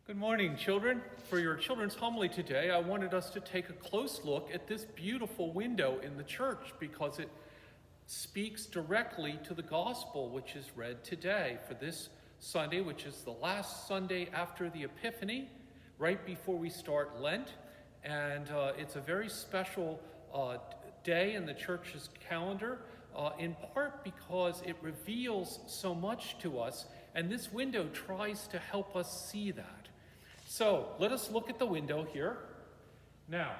Good morning, children. For your children's homily today, I wanted us to take a close look at this beautiful window in the church because it speaks directly to the gospel which is read today for this Sunday, which is the last Sunday after the Epiphany, right before we start Lent. And it's a very special day in the church's calendar, in part because it reveals so much to us, and this window tries to help us see that. So let us look at the window here. Now,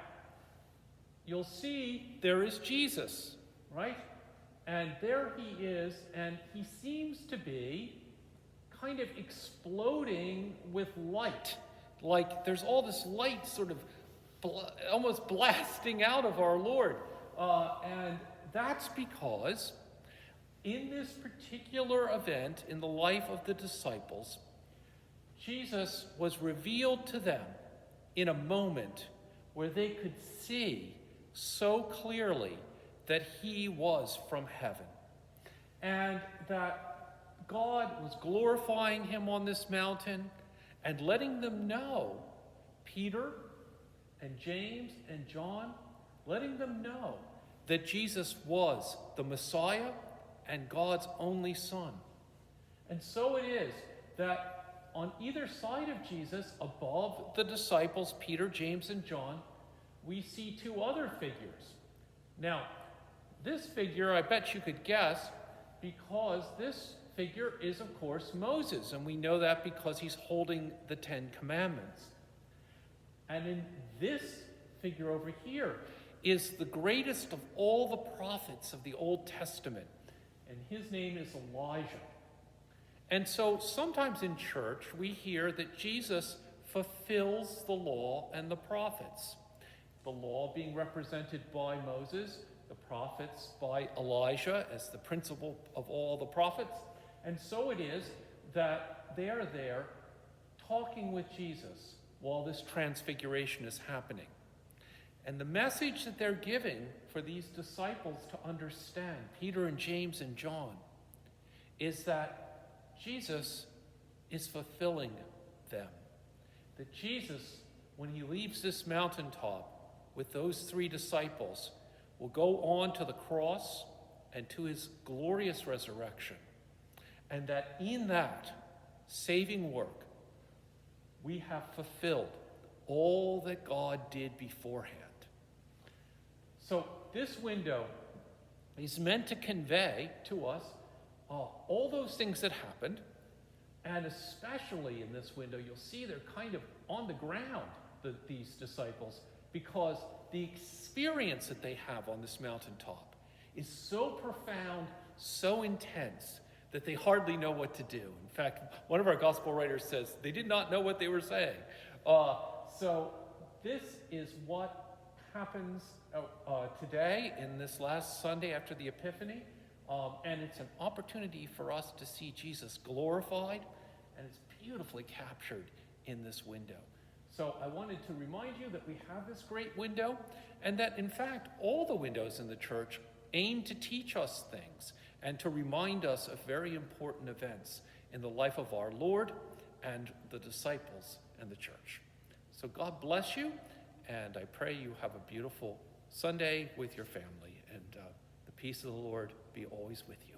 you'll see there is Jesus, right? And there he is, and he seems to be kind of exploding with light. Like there's all this light sort of almost blasting out of our Lord. And that's because in this particular event in the life of the disciples, Jesus was revealed to them in a moment where they could see so clearly that he was from heaven, and that God was glorifying him on this mountain and letting them know, Peter and James and John, letting them know that Jesus was the Messiah and God's only Son. And so it is that on either side of Jesus, above the disciples, Peter, James, and John, we see two other figures. Now, this figure, I bet you could guess, because this figure is, of course, Moses, and we know that because he's holding the Ten Commandments. And in this figure over here is the greatest of all the prophets of the Old Testament, and his name is Elijah. And so sometimes in church we hear that Jesus fulfills the law and the prophets. The law being represented by Moses, the prophets by Elijah as the principal of all the prophets. And so it is that they are there talking with Jesus while this transfiguration is happening. And the message that they're giving for these disciples to understand, Peter and James and John, is that Jesus is fulfilling them. That Jesus, when he leaves this mountaintop with those three disciples, will go on to the cross and to his glorious resurrection. And that in that saving work, we have fulfilled all that God did beforehand. So this window is meant to convey to us all those things that happened, and especially in this window, you'll see they're kind of on the ground, these disciples, because the experience that they have on this mountaintop is so profound, so intense, that they hardly know what to do. In fact, one of our gospel writers says they did not know what they were saying. So this is what happens today in this last Sunday after the Epiphany. And it's an opportunity for us to see Jesus glorified, and it's beautifully captured in this window. So I wanted to remind you that we have this great window, and that in fact all the windows in the church aim to teach us things and to remind us of very important events in the life of our Lord and the disciples and the church. So God bless you, and I pray you have a beautiful Sunday with your family, and the peace of the Lord be always with you.